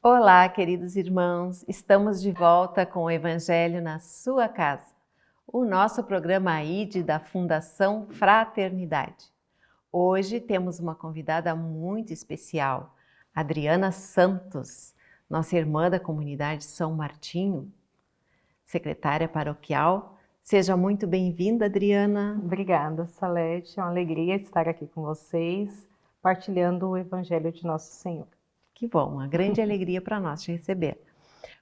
Olá, queridos irmãos, estamos de volta com o Evangelho na sua casa, o nosso programa AIDE da Fundação Fraternidade. Hoje temos uma convidada muito especial, Adriana Santos, nossa irmã da comunidade São Martinho, secretária paroquial. Seja muito bem-vinda, Adriana. Obrigada, Salete. É uma alegria estar aqui com vocês, partilhando o Evangelho de Nosso Senhor. Que bom, uma grande alegria para nós te receber.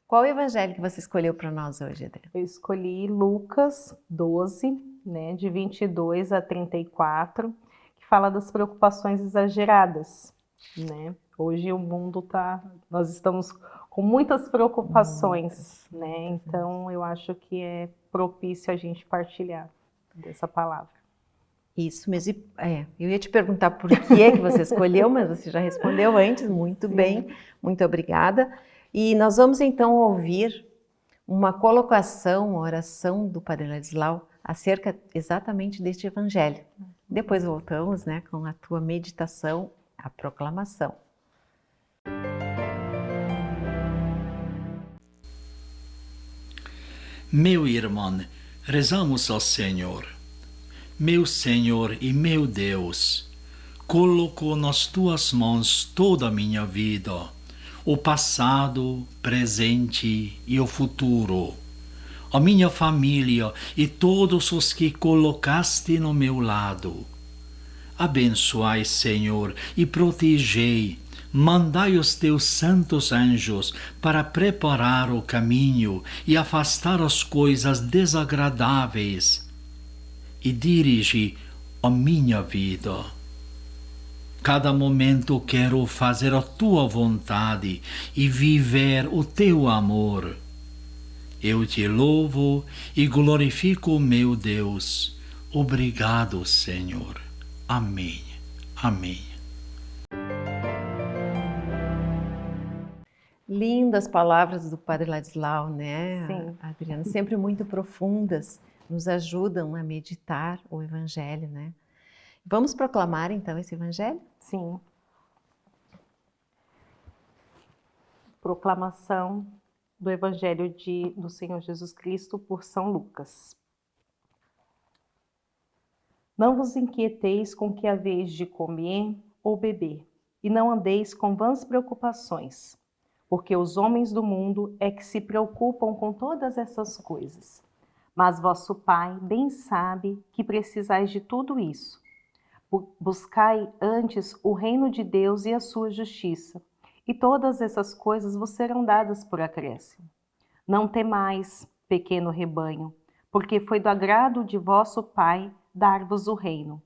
Qual o evangelho que você escolheu para nós hoje, Adriana? Eu escolhi Lucas 12, de 22 a 34, que fala das preocupações exageradas, Hoje o mundo nós estamos com muitas preocupações, Então eu acho que é propício a gente partilhar dessa palavra. Isso mesmo. Eu ia te perguntar por que você escolheu, mas você já respondeu antes. Muito Sim. bem, muito obrigada. E nós vamos então ouvir uma colocação, uma oração do Padre Ladislau acerca exatamente deste evangelho. Depois voltamos, com a tua meditação, a proclamação. Meu irmão, rezamos ao Senhor. Meu Senhor e meu Deus, coloco nas tuas mãos toda a minha vida, o passado, presente e o futuro, a minha família e todos os que colocaste no meu lado. Abençoai, Senhor, e protegei, mandai os teus santos anjos para preparar o caminho e afastar as coisas desagradáveis e dirige a minha vida. Cada momento quero fazer a tua vontade e viver o teu amor. Eu te louvo e glorifico, meu Deus. Obrigado, Senhor. Amém. Amém. Lindas palavras do Padre Ladislau, Sim. Adriana? Sempre muito profundas, nos ajudam a meditar o Evangelho, Vamos proclamar então esse Evangelho? Sim. Proclamação do Evangelho do Senhor Jesus Cristo por São Lucas. Não vos inquieteis com o que haveis de comer ou beber, e não andeis com vãs preocupações, porque os homens do mundo é que se preocupam com todas essas coisas. Mas vosso Pai bem sabe que precisais de tudo isso. Buscai antes o reino de Deus e a sua justiça, e todas essas coisas vos serão dadas por acréscimo. Não temais, pequeno rebanho, porque foi do agrado de vosso Pai dar-vos o reino.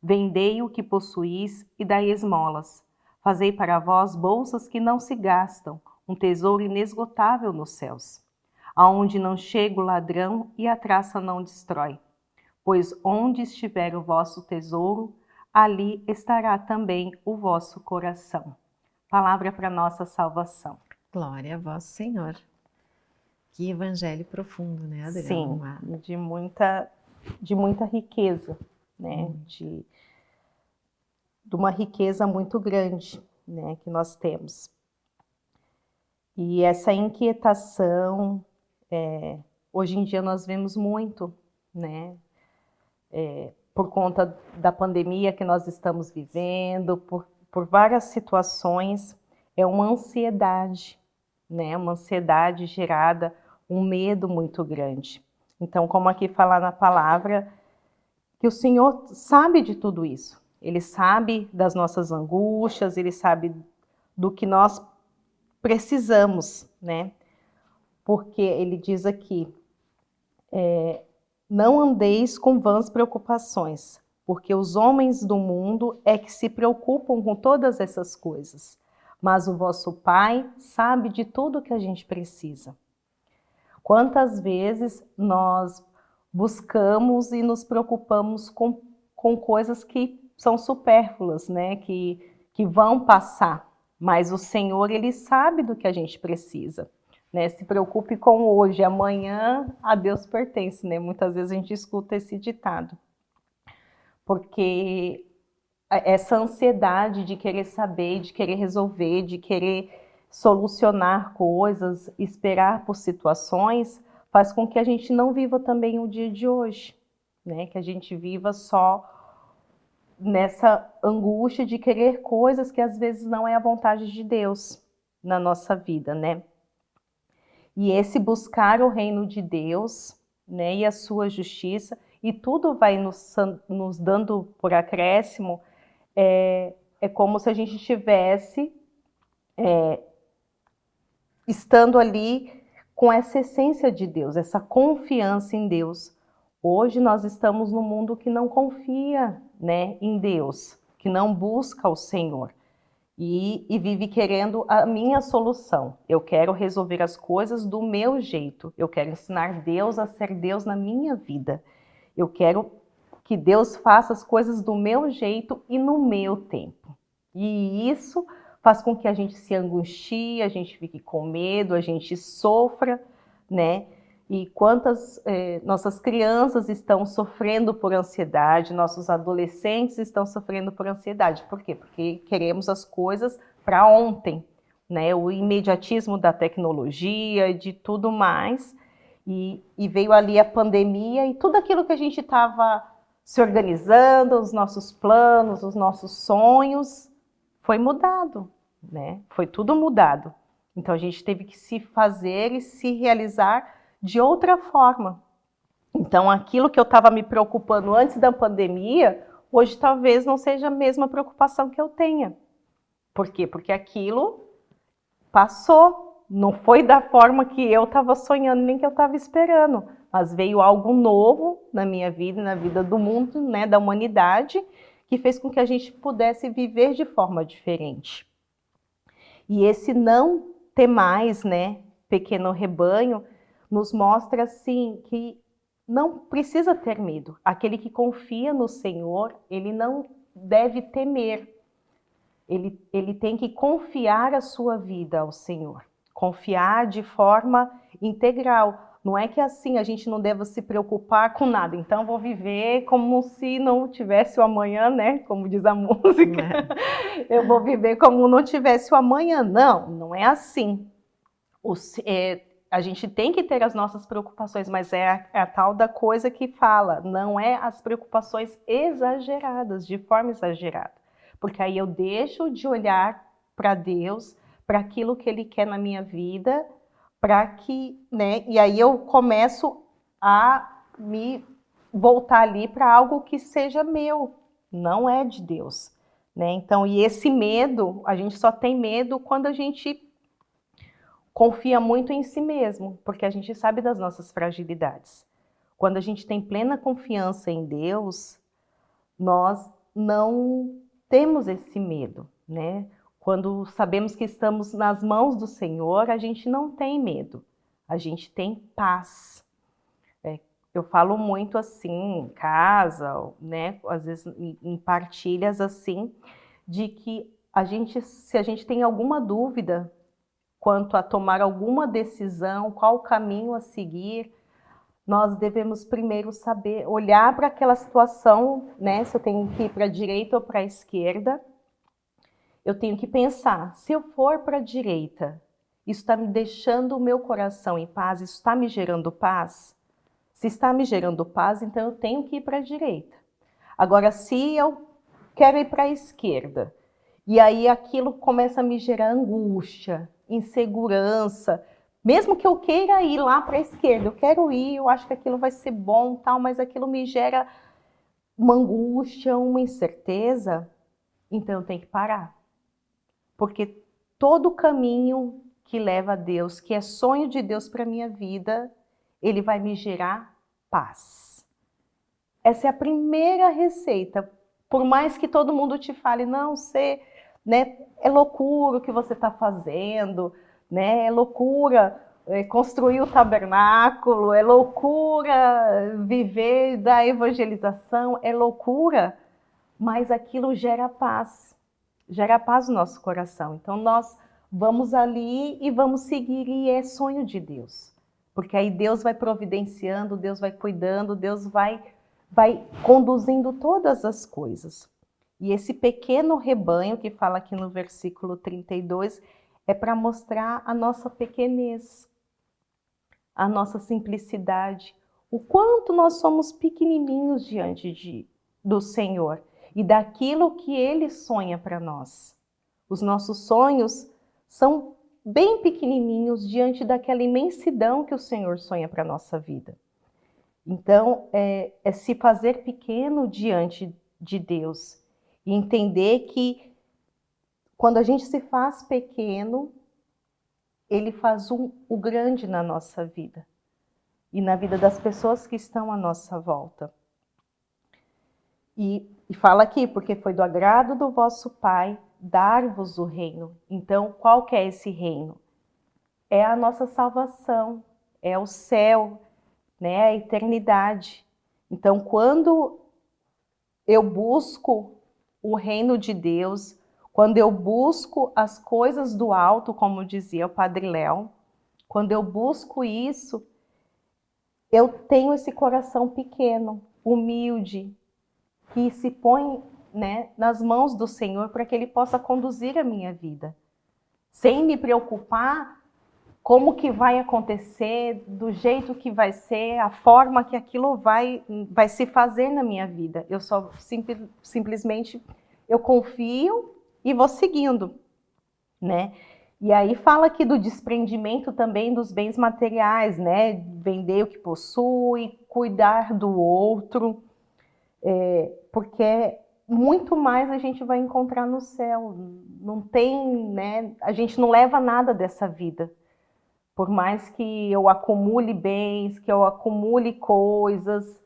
Vendei o que possuís e dai esmolas. Fazei para vós bolsas que não se gastam, um tesouro inesgotável nos céus, aonde não chega o ladrão e a traça não destrói. Pois onde estiver o vosso tesouro, ali estará também o vosso coração. Palavra para nossa salvação. Glória a vós, Senhor. Que evangelho profundo, Adriana? Sim, de muita riqueza, de uma riqueza muito grande, que nós temos. E essa inquietação, hoje em dia nós vemos muito, por conta da pandemia que nós estamos vivendo, por várias situações, é uma ansiedade, uma ansiedade gerada, um medo muito grande. Então, como aqui fala na palavra, que o Senhor sabe de tudo isso. Ele sabe das nossas angústias, Ele sabe do que nós precisamos, Porque Ele diz aqui, não andeis com vãs preocupações, porque os homens do mundo é que se preocupam com todas essas coisas. Mas o vosso Pai sabe de tudo que a gente precisa. Quantas vezes nós buscamos e nos preocupamos com coisas que são supérfluas, que vão passar. Mas o Senhor, Ele sabe do que a gente precisa. Se preocupe com hoje, amanhã a Deus pertence. Muitas vezes a gente escuta esse ditado. Porque essa ansiedade de querer saber, de querer resolver, de querer solucionar coisas, esperar por situações, faz com que a gente não viva também o dia de hoje, né? Que a gente viva só nessa angústia de querer coisas que às vezes não é a vontade de Deus na nossa vida, né? E esse buscar o reino de Deus, né, e a sua justiça, e tudo vai nos dando por acréscimo, é como se a gente estivesse estando ali com essa essência de Deus, essa confiança em Deus. Hoje nós estamos num mundo que não confia, né, em Deus, que não busca o Senhor e vive querendo a minha solução. Eu quero resolver as coisas do meu jeito. Eu quero ensinar Deus a ser Deus na minha vida. Eu quero que Deus faça as coisas do meu jeito e no meu tempo. E isso faz com que a gente se angustie, a gente fique com medo, a gente sofra, né? E quantas nossas crianças estão sofrendo por ansiedade, nossos adolescentes estão sofrendo por ansiedade. Por quê? Porque queremos as coisas para ontem, né? O imediatismo da tecnologia, de tudo mais. E veio ali a pandemia e tudo aquilo que a gente estava se organizando, os nossos planos, os nossos sonhos, foi mudado, né? Foi tudo mudado. Então a gente teve que se fazer e se realizar de outra forma. Então aquilo que eu estava me preocupando antes da pandemia, hoje talvez não seja a mesma preocupação que eu tenha. Por quê? Porque aquilo passou, não foi da forma que eu estava sonhando, nem que eu estava esperando, mas veio algo novo na minha vida, na vida do mundo, né, da humanidade, que fez com que a gente pudesse viver de forma diferente. E esse não ter mais, né, pequeno rebanho, nos mostra, assim, que não precisa ter medo. Aquele que confia no Senhor, ele não deve temer. Ele tem que confiar a sua vida ao Senhor. Confiar de forma integral. Não é que assim a gente não deva se preocupar com nada. Então, vou viver como se não tivesse o amanhã, né? Como diz a música. Eu vou viver como não tivesse o amanhã. Não, não é assim. A gente tem que ter as nossas preocupações, mas é a tal da coisa que fala. Não é as preocupações exageradas, de forma exagerada. Porque aí eu deixo de olhar para Deus, para aquilo que Ele quer na minha vida, para que, né? E aí eu começo a me voltar ali para algo que seja meu, não é de Deus, né? Então, e esse medo, a gente só tem medo quando a gente confia muito em si mesmo, porque a gente sabe das nossas fragilidades. Quando a gente tem plena confiança em Deus, nós não temos esse medo, né? Quando sabemos que estamos nas mãos do Senhor, a gente não tem medo, a gente tem paz. Eu falo muito assim, em casa, né? Às vezes em partilhas assim, de que se a gente tem alguma dúvida quanto a tomar alguma decisão, qual o caminho a seguir, nós devemos primeiro saber olhar para aquela situação, né? Se eu tenho que ir para a direita ou para a esquerda, eu tenho que pensar, se eu for para a direita, isso está me deixando o meu coração em paz? Isso está me gerando paz? Se está me gerando paz, então eu tenho que ir para a direita. Agora, se eu quero ir para a esquerda, e aí aquilo começa a me gerar angústia, insegurança, mesmo que eu queira ir lá para a esquerda, eu quero ir, eu acho que aquilo vai ser bom, tal, mas aquilo me gera uma angústia, uma incerteza, então eu tenho que parar. Porque todo caminho que leva a Deus, que é sonho de Deus para a minha vida, ele vai me gerar paz. Essa é a primeira receita. Por mais que todo mundo te fale, não, você, né, é loucura o que você está fazendo, né, é loucura construir o tabernáculo, é loucura viver da evangelização, é loucura, mas aquilo gera paz no nosso coração. Então nós vamos ali e vamos seguir, e é sonho de Deus. Porque aí Deus vai providenciando, Deus vai cuidando, Deus vai conduzindo todas as coisas. E esse pequeno rebanho que fala aqui no versículo 32 é para mostrar a nossa pequenez, a nossa simplicidade, o quanto nós somos pequenininhos diante do Senhor e daquilo que Ele sonha para nós. Os nossos sonhos são bem pequenininhos diante daquela imensidão que o Senhor sonha para a nossa vida. Então, é se fazer pequeno diante de Deus e entender que quando a gente se faz pequeno, Ele faz o grande na nossa vida e na vida das pessoas que estão à nossa volta. E fala aqui, porque foi do agrado do vosso Pai dar-vos o reino. Então, qual que é esse reino? É a nossa salvação, é o céu, né? A eternidade. Então, quando eu busco o reino de Deus, quando eu busco as coisas do alto, como dizia o Padre Léo, quando eu busco isso, eu tenho esse coração pequeno, humilde, que se põe, né, nas mãos do Senhor para que Ele possa conduzir a minha vida, sem me preocupar como que vai acontecer, do jeito que vai ser, a forma que aquilo vai se fazer na minha vida. Eu só simplesmente eu confio e vou seguindo, né? E aí fala aqui do desprendimento também dos bens materiais, né? Vender o que possui, cuidar do outro, porque muito mais a gente vai encontrar no céu. Não tem, né? A gente não leva nada dessa vida. Por mais que eu acumule bens, que eu acumule coisas,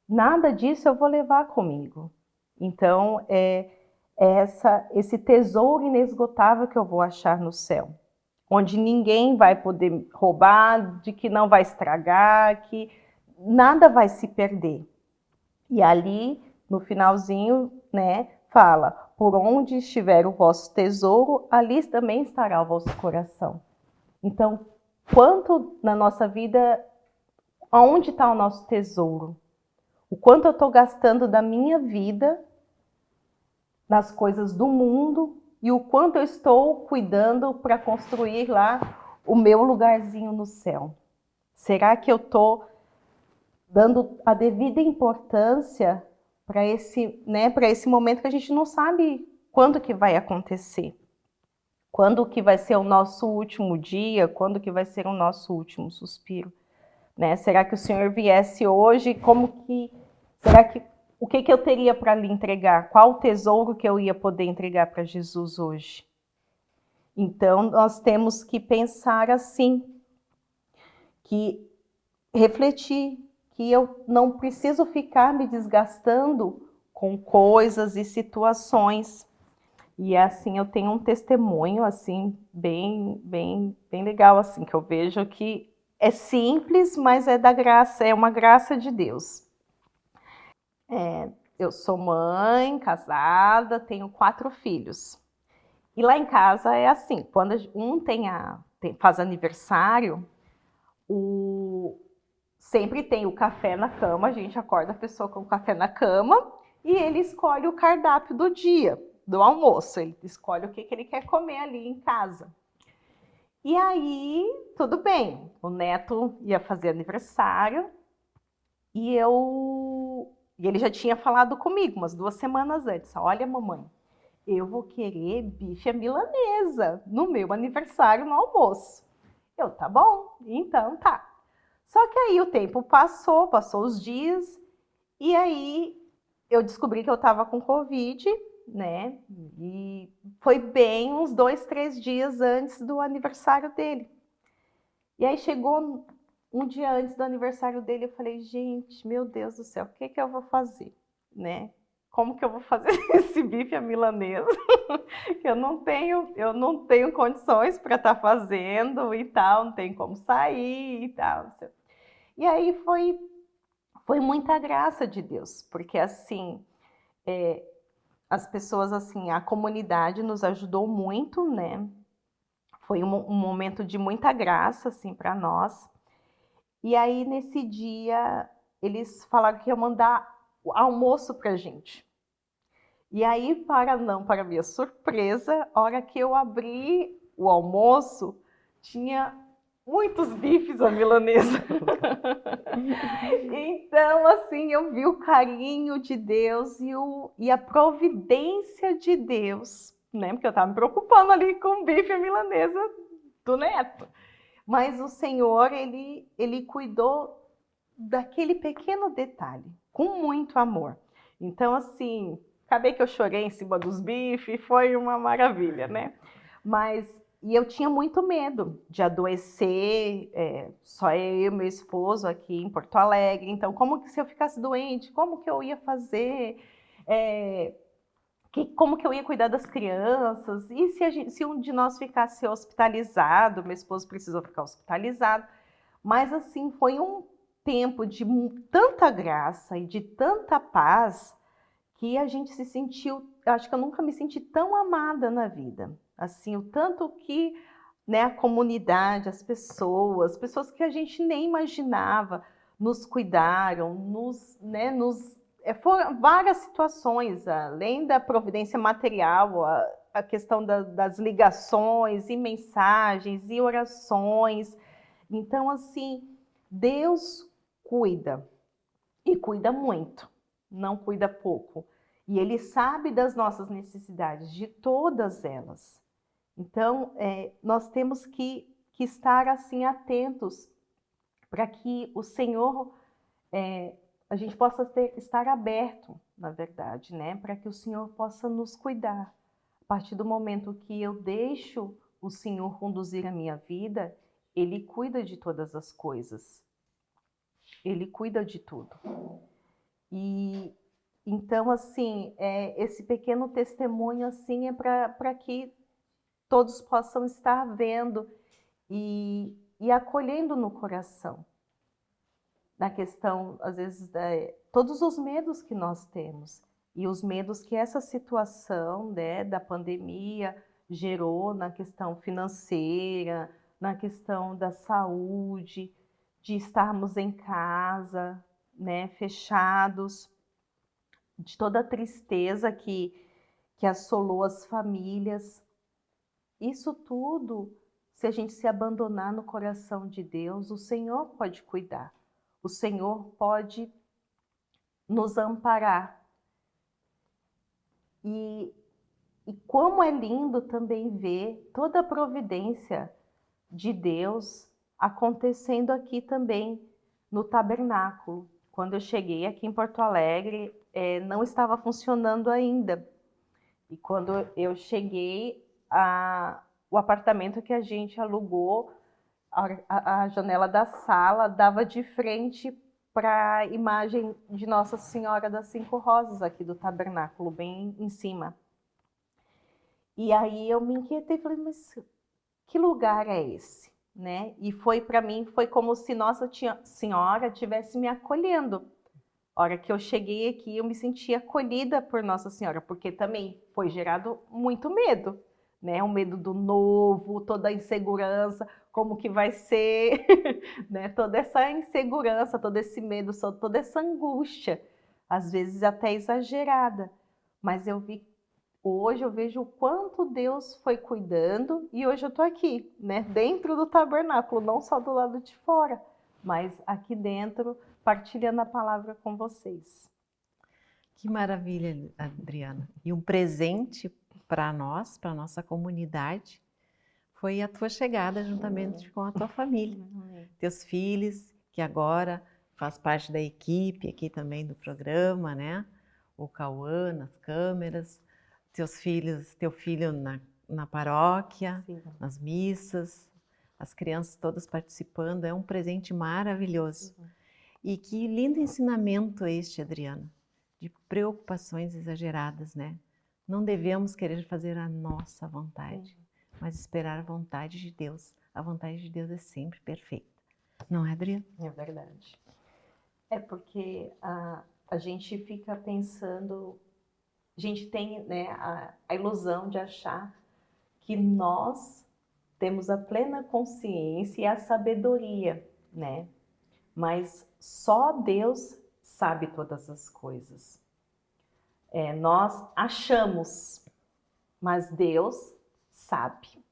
nada disso eu vou levar comigo. Então, esse tesouro inesgotável que eu vou achar no céu, onde ninguém vai poder roubar, de que não vai estragar, que nada vai se perder. E ali, no finalzinho, né, fala, por onde estiver o vosso tesouro, ali também estará o vosso coração. Então, quanto na nossa vida, aonde está o nosso tesouro? O quanto eu estou gastando da minha vida nas coisas do mundo e o quanto eu estou cuidando para construir lá o meu lugarzinho no céu. Será que eu estou dando a devida importância para esse momento que a gente não sabe quando que vai acontecer? Quando que vai ser o nosso último dia? Quando que vai ser o nosso último suspiro? Né? Será que o Senhor viesse hoje? O que eu teria para lhe entregar? Qual o tesouro que eu ia poder entregar para Jesus hoje? Então, nós temos que pensar assim, que refletir, que eu não preciso ficar me desgastando com coisas e situações. E assim, eu tenho um testemunho assim bem legal assim, que eu vejo que é simples, mas é da graça, é uma graça de Deus. Eu sou mãe, casada, tenho 4 filhos. E lá em casa é assim, quando um faz aniversário, sempre tem o café na cama, a gente acorda a pessoa com o café na cama e ele escolhe o cardápio do dia, do almoço, ele escolhe o que ele quer comer ali em casa. E aí, tudo bem, o neto ia fazer aniversário e ele já tinha falado comigo umas 2 semanas antes, olha mamãe, eu vou querer bife à milanesa no meu aniversário no almoço. Eu, tá bom, então tá. Só que aí o tempo passou os dias, e aí eu descobri que eu estava com Covid, né? E foi bem uns 2, 3 dias antes do aniversário dele. E aí chegou um dia antes do aniversário dele, eu falei, gente, meu Deus do céu, o que eu vou fazer, né? Como que eu vou fazer esse bife à milanesa? Eu não tenho condições para estar fazendo e tal, não tenho como sair e tal. E aí foi muita graça de Deus, porque assim, as pessoas, assim, a comunidade nos ajudou muito, né? Foi um momento de muita graça, assim, para nós. E aí, nesse dia, eles falaram que iam mandar almoço pra gente. E aí, para minha surpresa, a hora que eu abri o almoço, tinha muitos bifes à milanesa. Então, assim, eu vi o carinho de Deus e a providência de Deus, né? Porque eu estava me preocupando ali com o bife à milanesa do neto. Mas o Senhor, ele cuidou daquele pequeno detalhe, com muito amor. Então, assim, acabei que eu chorei em cima dos bifes, foi uma maravilha, né? E eu tinha muito medo de adoecer, só eu e meu esposo aqui em Porto Alegre. Então, como que se eu ficasse doente, como que eu ia fazer? Como que eu ia cuidar das crianças? E se um de nós ficasse hospitalizado? Meu esposo precisou ficar hospitalizado. Mas, assim, foi um tempo de tanta graça e de tanta paz que a gente se sentiu, acho que eu nunca me senti tão amada na vida. Assim, o tanto que, né, a comunidade, as pessoas que a gente nem imaginava, nos cuidaram, foram várias situações, além da providência material, a questão das ligações e mensagens e orações. Então, assim, Deus cuida e cuida muito, não cuida pouco. E Ele sabe das nossas necessidades, de todas elas. Então, nós temos que estar assim atentos para que o Senhor, a gente possa estar aberto, na verdade, né? Para que o Senhor possa nos cuidar. A partir do momento que eu deixo o Senhor conduzir a minha vida, Ele cuida de todas as coisas. Ele cuida de tudo. E então, assim, esse pequeno testemunho assim é para que todos possam estar vendo e acolhendo no coração. Na questão, às vezes, todos os medos que nós temos e os medos que essa situação, né, da pandemia gerou na questão financeira, na questão da saúde, de estarmos em casa, né, fechados, de toda a tristeza que assolou as famílias. Isso tudo, se a gente se abandonar no coração de Deus, o Senhor pode cuidar. O Senhor pode nos amparar. E como é lindo também ver toda a providência de Deus acontecendo aqui também no tabernáculo. Quando eu cheguei aqui em Porto Alegre, não estava funcionando ainda. E quando eu cheguei, o apartamento que a gente alugou, a janela da sala dava de frente para a imagem de Nossa Senhora das Cinco Rosas aqui do tabernáculo, bem em cima. E aí eu me inquietei e falei, mas que lugar é esse? Né? E para mim, foi como se Nossa Senhora estivesse me acolhendo. A hora que eu cheguei aqui, eu me senti acolhida por Nossa Senhora, porque também foi gerado muito medo, né? O medo do novo, toda a insegurança, como que vai ser, né? Toda essa insegurança, todo esse medo, toda essa angústia, às vezes até exagerada. Mas hoje eu vejo o quanto Deus foi cuidando e hoje eu estou aqui, né? Dentro do tabernáculo, não só do lado de fora, mas aqui dentro, partilhando a palavra com vocês. Que maravilha, Adriana. E um presente para nós, para a nossa comunidade, foi a tua chegada juntamente com a tua família. Teus filhos, que agora faz parte da equipe aqui também do programa, né? O Cauã nas câmeras, teu filho na paróquia, sim, nas missas, as crianças todas participando, é um presente maravilhoso. Uhum. E que lindo ensinamento este, Adriana, de preocupações exageradas, né? Não devemos querer fazer a nossa vontade, mas esperar a vontade de Deus. A vontade de Deus é sempre perfeita. Não é, Adriana? É verdade. É porque a gente fica pensando, a gente tem, né, a ilusão de achar que nós temos a plena consciência e a sabedoria, né? Mas só Deus sabe todas as coisas. Nós achamos, mas Deus sabe.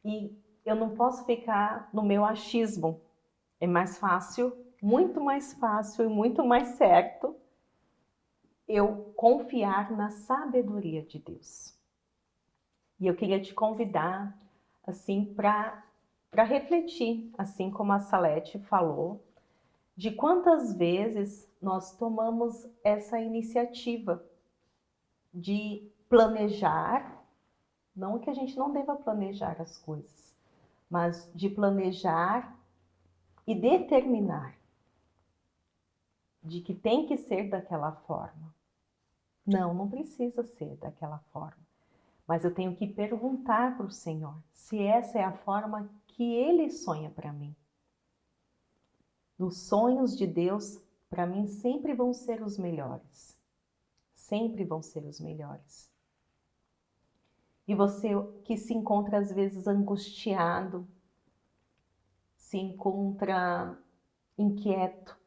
E eu não posso ficar no meu achismo. É mais fácil, muito mais fácil e muito mais certo eu confiar na sabedoria de Deus. E eu queria te convidar assim para refletir, assim como a Salete falou, de quantas vezes nós tomamos essa iniciativa de planejar, não que a gente não deva planejar as coisas, mas de planejar e determinar de que tem que ser daquela forma. Não, não precisa ser daquela forma. Mas eu tenho que perguntar para o Senhor se essa é a forma que Ele sonha para mim. Os sonhos de Deus, para mim, sempre vão ser os melhores. Sempre vão ser os melhores. E você que se encontra às vezes angustiado, se encontra inquieto,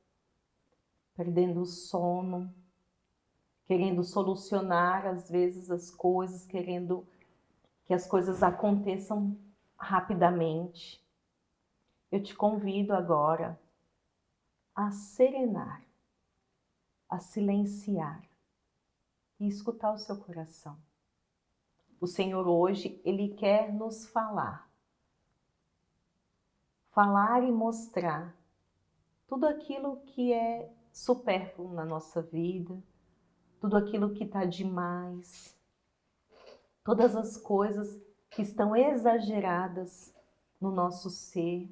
perdendo o sono, querendo solucionar às vezes as coisas, querendo que as coisas aconteçam rapidamente. Eu te convido agora a serenar, a silenciar e escutar o seu coração. O Senhor hoje, Ele quer nos falar e mostrar tudo aquilo que é supérfluo na nossa vida, tudo aquilo que está demais, todas as coisas que estão exageradas no nosso ser.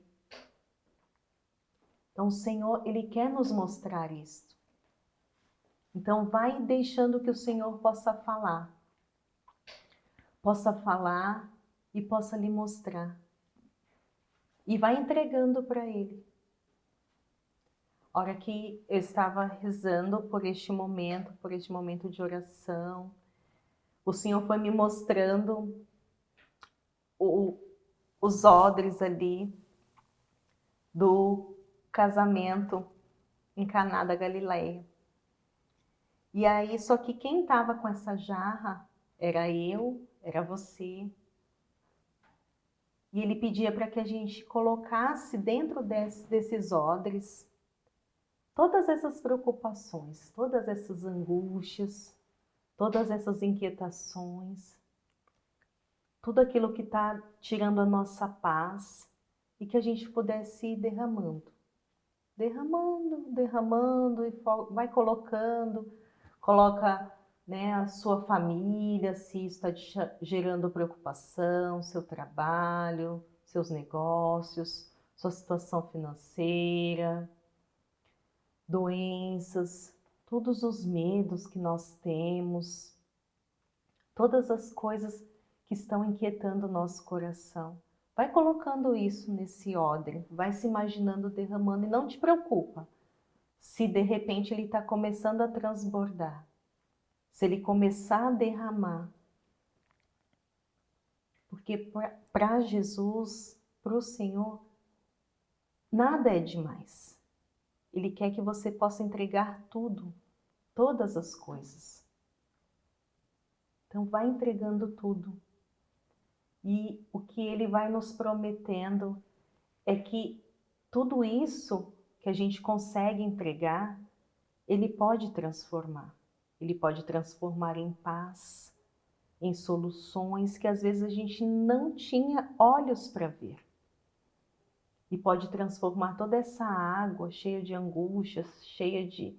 Então o Senhor, Ele quer nos mostrar isso. Então vai deixando que o Senhor possa falar e possa lhe mostrar. E vai entregando para Ele. A hora que eu estava rezando por este momento de oração, o Senhor foi me mostrando os odres ali do casamento em Caná da Galileia. E aí, só que quem estava com essa jarra era eu, era você. E ele pedia para que a gente colocasse dentro desses odres todas essas preocupações, todas essas angústias, todas essas inquietações, tudo aquilo que está tirando a nossa paz e que a gente pudesse ir derramando, e vai colocando, coloca, né, a sua família, se está gerando preocupação, seu trabalho, seus negócios, sua situação financeira, doenças, todos os medos que nós temos, todas as coisas que estão inquietando o nosso coração. Vai colocando isso nesse odre, vai se imaginando derramando e não te preocupa se de repente ele está começando a transbordar, se ele começar a derramar. Porque para Jesus, para o Senhor, nada é demais. Ele quer que você possa entregar tudo, todas as coisas. Então vai entregando tudo. E o que Ele vai nos prometendo é que tudo isso que a gente consegue entregar, Ele pode transformar. Ele pode transformar em paz, em soluções que às vezes a gente não tinha olhos para ver. E pode transformar toda essa água cheia de angústias, cheia de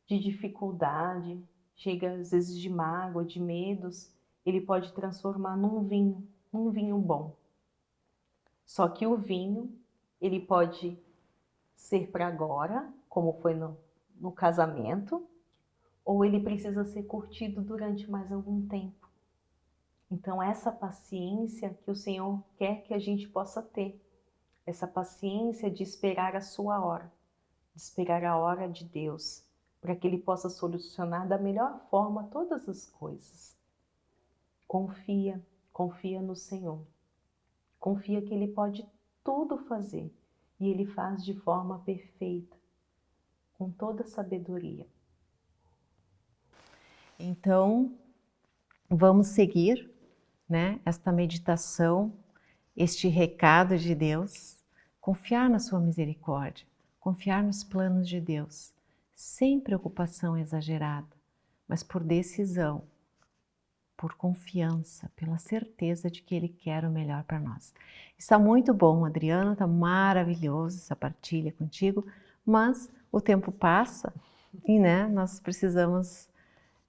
dificuldade, cheia às vezes de mágoa, de medos, Ele pode transformar num vinho bom. Só que o vinho, ele pode ser para agora, como foi no casamento, ou ele precisa ser curtido durante mais algum tempo. Então essa paciência que o Senhor quer que a gente possa ter, essa paciência de esperar a sua hora, de esperar a hora de Deus, para que Ele possa solucionar da melhor forma todas as coisas. Confia no Senhor. Confia que Ele pode tudo fazer e Ele faz de forma perfeita, com toda sabedoria. Então, vamos seguir, né, esta meditação este recado de Deus, confiar na sua misericórdia, confiar nos planos de Deus, sem preocupação exagerada, mas por decisão, por confiança, pela certeza de que Ele quer o melhor para nós. Está muito bom, Adriano, está maravilhoso essa partilha contigo, mas o tempo passa e nós precisamos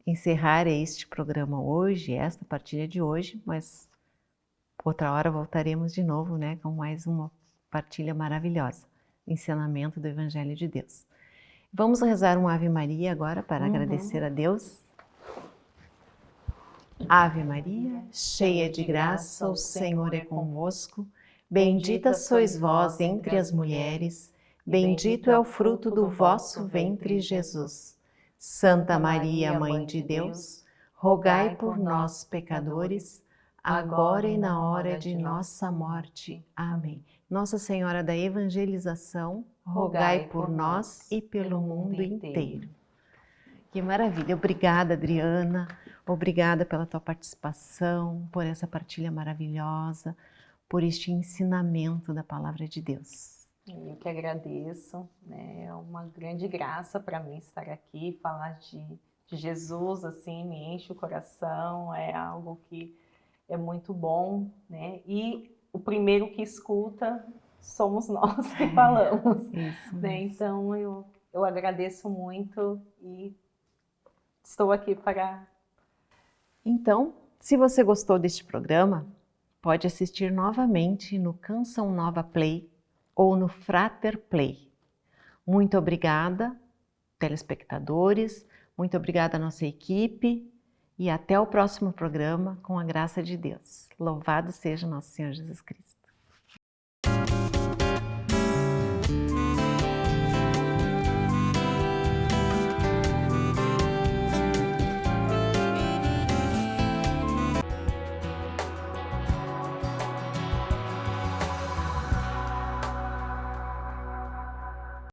encerrar este programa hoje, esta partilha de hoje, mas outra hora voltaremos de novo com mais uma partilha maravilhosa, ensinamento do Evangelho de Deus. Vamos rezar um Ave Maria agora para agradecer a Deus. Ave Maria, cheia de graça, o Senhor é convosco. Bendita sois vós entre as mulheres, bendito é o fruto do vosso ventre, Jesus. Santa Maria, Mãe de Deus, rogai por nós, pecadores, agora e na hora de nossa morte. Amém. Nossa Senhora da Evangelização, rogai por nós e pelo mundo inteiro. Que maravilha! Obrigada, Adriana. Obrigada pela tua participação, por essa partilha maravilhosa, por este ensinamento da Palavra de Deus. Eu que agradeço, é uma grande graça para mim estar aqui, falar de Jesus, assim, me enche o coração, é algo que é muito bom, e o primeiro que escuta somos nós que falamos. Isso, Então eu agradeço muito e estou aqui para... Então, se você gostou deste programa, pode assistir novamente no Canção Nova Play ou no Frater Play. Muito obrigada, telespectadores, muito obrigada à nossa equipe e até o próximo programa com a graça de Deus. Louvado seja nosso Senhor Jesus Cristo.